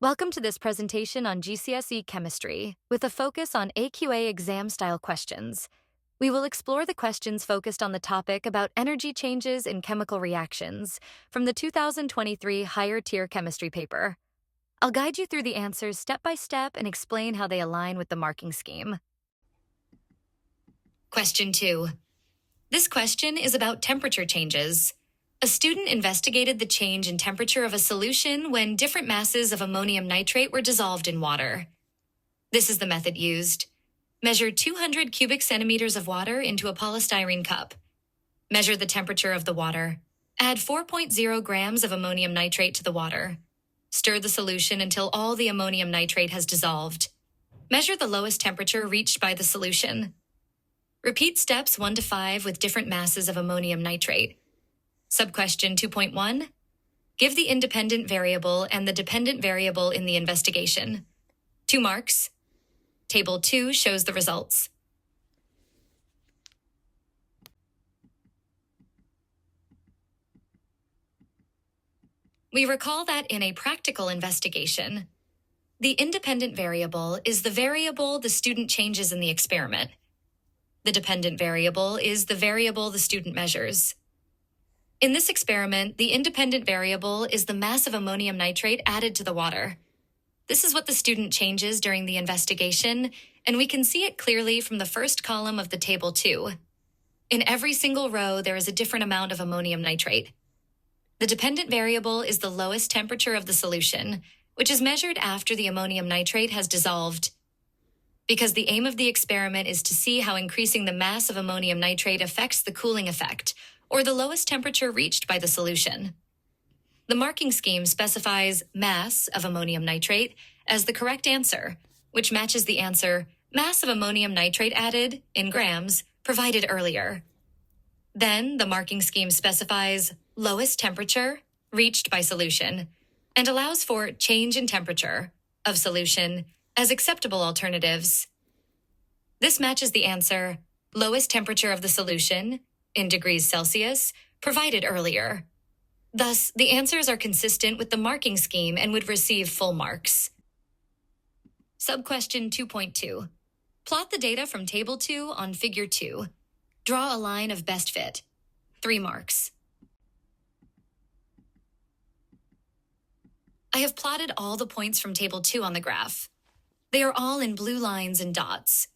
Welcome to this presentation on GCSE Chemistry, with a focus on AQA exam-style questions. We will explore the questions focused on the topic about energy changes in chemical reactions from the 2023 higher tier chemistry paper. I'll guide you through the answers step by step and explain how they align with the marking scheme. Question 2. This question is about temperature changes. A student investigated the change in temperature of a solution when different masses of ammonium nitrate were dissolved in water. This is the method used. Measure 200 cubic centimeters of water into a polystyrene cup. Measure the temperature of the water. Add 4.0 grams of ammonium nitrate to the water. Stir the solution until all the ammonium nitrate has dissolved. Measure the lowest temperature reached by the solution. Repeat steps 1 to 5 with different masses of ammonium nitrate. Subquestion 2.1. Give the independent variable and the dependent variable in the investigation. 2 marks. Table 2 shows the results. We recall that in a practical investigation, the independent variable is the variable the student changes in the experiment. The dependent variable is the variable the student measures. In this experiment, the independent variable is the mass of ammonium nitrate added to the water. This is what the student changes during the investigation, and we can see it clearly from the first column of the table 2. In every single row, there is a different amount of ammonium nitrate. The dependent variable is the lowest temperature of the solution, which is measured after the ammonium nitrate has dissolved. Because the aim of the experiment is to see how increasing the mass of ammonium nitrate affects the cooling effect, or the lowest temperature reached by the solution. The marking scheme specifies mass of ammonium nitrate as the correct answer, which matches the answer mass of ammonium nitrate added in grams provided earlier. Then the marking scheme specifies lowest temperature reached by solution and allows for change in temperature of solution as acceptable alternatives. This matches the answer lowest temperature of the solution in degrees Celsius provided earlier. Thus, the answers are consistent with the marking scheme and would receive full marks. Subquestion 2.2. Plot the data from Table 2 on Figure 2. Draw a line of best fit. 3 marks. I have plotted all the points from Table 2 on the graph. They are all in blue lines and dots.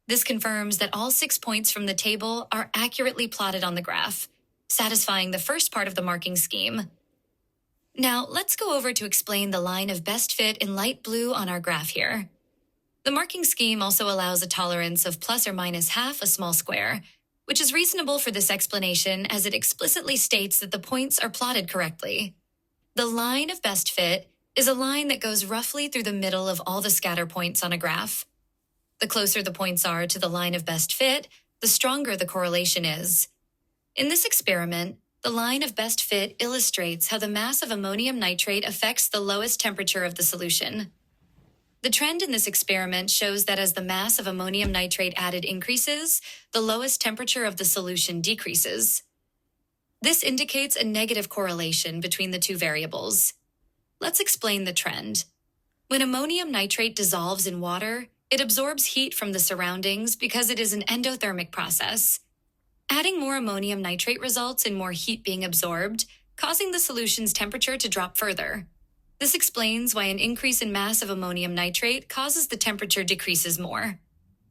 This confirms that all 6 points from the table are accurately plotted on the graph, satisfying the first part of the marking scheme. Now, let's go over to explain the line of best fit in light blue on our graph here. The marking scheme also allows a tolerance of plus or minus half a small square, which is reasonable for this explanation as it explicitly states that the points are plotted correctly. The line of best fit is a line that goes roughly through the middle of all the scatter points on a graph. The closer the points are to the line of best fit, the stronger the correlation is. In this experiment, the line of best fit illustrates how the mass of ammonium nitrate affects the lowest temperature of the solution. The trend in this experiment shows that as the mass of ammonium nitrate added increases, the lowest temperature of the solution decreases. This indicates a negative correlation between the two variables. Let's explain the trend. When ammonium nitrate dissolves in water, it absorbs heat from the surroundings because it is an endothermic process. Adding more ammonium nitrate results in more heat being absorbed, causing the solution's temperature to drop further. This explains why an increase in mass of ammonium nitrate causes the temperature decreases more.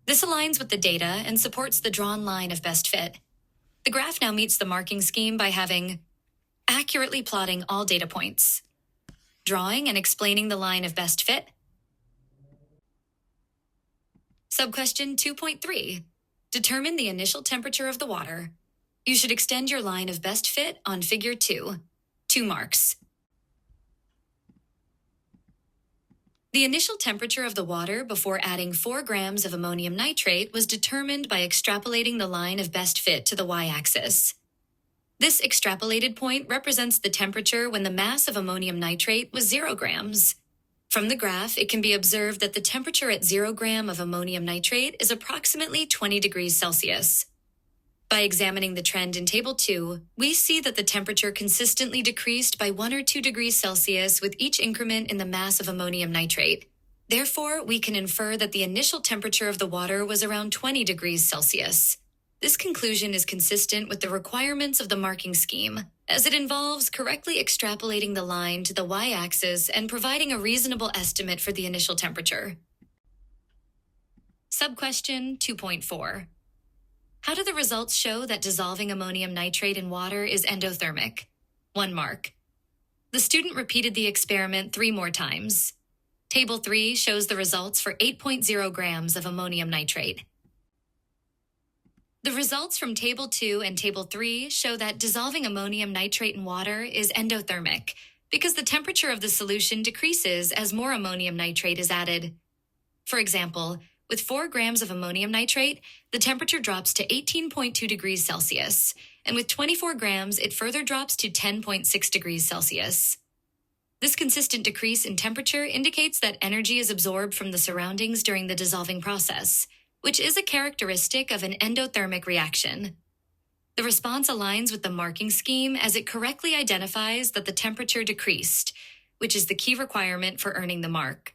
This aligns with the data and supports the drawn line of best fit. The graph now meets the marking scheme by having accurately plotting all data points, drawing and explaining the line of best fit. Subquestion 2.3. Determine the initial temperature of the water. You should extend your line of best fit on Figure 2. 2 marks. The initial temperature of the water before adding 4 grams of ammonium nitrate was determined by extrapolating the line of best fit to the y-axis. This extrapolated point represents the temperature when the mass of ammonium nitrate was 0 grams. From the graph, it can be observed that the temperature at 0 gram of ammonium nitrate is approximately 20 degrees Celsius. By examining the trend in Table 2, we see that the temperature consistently decreased by 1 or 2 degrees Celsius with each increment in the mass of ammonium nitrate. Therefore, we can infer that the initial temperature of the water was around 20 degrees Celsius. This conclusion is consistent with the requirements of the marking scheme, as it involves correctly extrapolating the line to the y-axis and providing a reasonable estimate for the initial temperature. Subquestion 2.4. How do the results show that dissolving ammonium nitrate in water is endothermic? 1 mark. The student repeated the experiment 3 more times. Table 3 shows the results for 8.0 grams of ammonium nitrate. The results from Table 2 and Table 3 show that dissolving ammonium nitrate in water is endothermic because the temperature of the solution decreases as more ammonium nitrate is added. For example, with 4 grams of ammonium nitrate, the temperature drops to 18.2 degrees Celsius, and with 24 grams, it further drops to 10.6 degrees Celsius. This consistent decrease in temperature indicates that energy is absorbed from the surroundings during the dissolving process, which is a characteristic of an endothermic reaction. The response aligns with the marking scheme as it correctly identifies that the temperature decreased, which is the key requirement for earning the mark.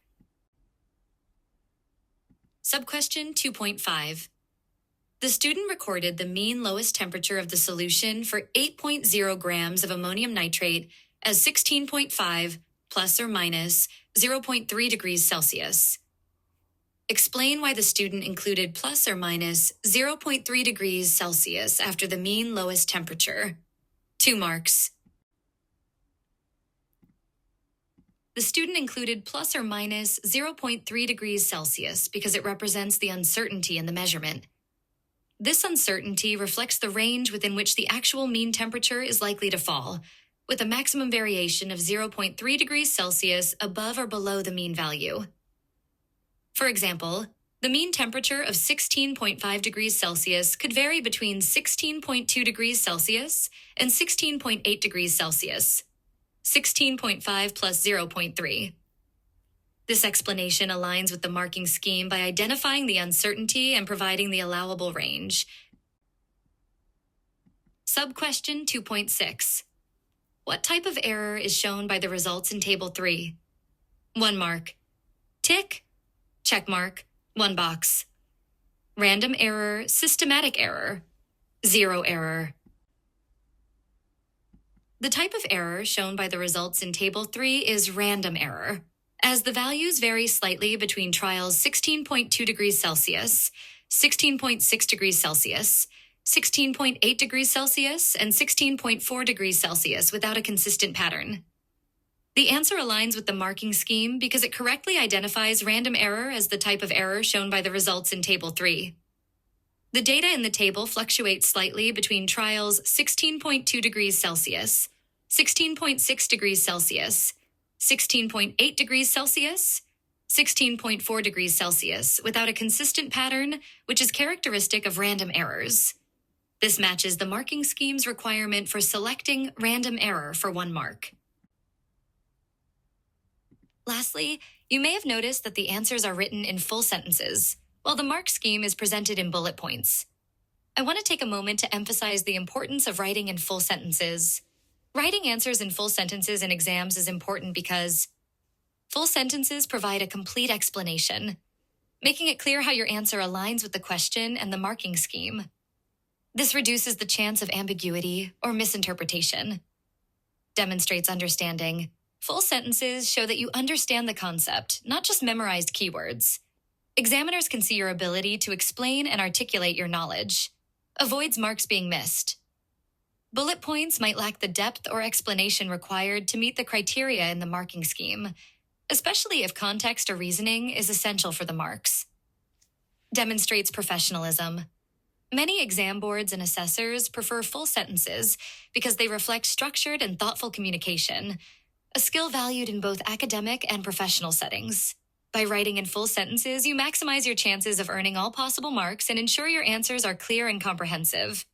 Subquestion 2.5. The student recorded the mean lowest temperature of the solution for 8.0 grams of ammonium nitrate as 16.5 plus or minus 0.3 degrees Celsius. Explain why the student included plus or minus 0.3 degrees Celsius after the mean lowest temperature. 2 marks. The student included plus or minus 0.3 degrees Celsius because it represents the uncertainty in the measurement. This uncertainty reflects the range within which the actual mean temperature is likely to fall, with a maximum variation of 0.3 degrees Celsius above or below the mean value. For example, the mean temperature of 16.5 degrees Celsius could vary between 16.2 degrees Celsius and 16.8 degrees Celsius. 16.5 plus 0.3. This explanation aligns with the marking scheme by identifying the uncertainty and providing the allowable range. Subquestion 2.6. What type of error is shown by the results in Table 3? 1 mark. Tick. Check mark. 1 box. Random error, systematic error. 0 error. The type of error shown by the results in Table 3 is random error, as the values vary slightly between trials 16.2 degrees Celsius, 16.6 degrees Celsius, 16.8 degrees Celsius, and 16.4 degrees Celsius without a consistent pattern. The answer aligns with the marking scheme because it correctly identifies random error as the type of error shown by the results in Table 3. The data in the table fluctuates slightly between trials 16.2 degrees Celsius, 16.6 degrees Celsius, 16.8 degrees Celsius, 16.4 degrees Celsius without a consistent pattern, which is characteristic of random errors. This matches the marking scheme's requirement for selecting random error for 1 mark. Lastly, you may have noticed that the answers are written in full sentences, while the mark scheme is presented in bullet points. I want to take a moment to emphasize the importance of writing in full sentences. Writing answers in full sentences in exams is important because full sentences provide a complete explanation, making it clear how your answer aligns with the question and the marking scheme. This reduces the chance of ambiguity or misinterpretation. Demonstrates understanding. Full sentences show that you understand the concept, not just memorized keywords. Examiners can see your ability to explain and articulate your knowledge. Avoids marks being missed. Bullet points might lack the depth or explanation required to meet the criteria in the marking scheme, especially if context or reasoning is essential for the marks. Demonstrates professionalism. Many exam boards and assessors prefer full sentences because they reflect structured and thoughtful communication, a skill valued in both academic and professional settings. By writing in full sentences, you maximize your chances of earning all possible marks and ensure your answers are clear and comprehensive.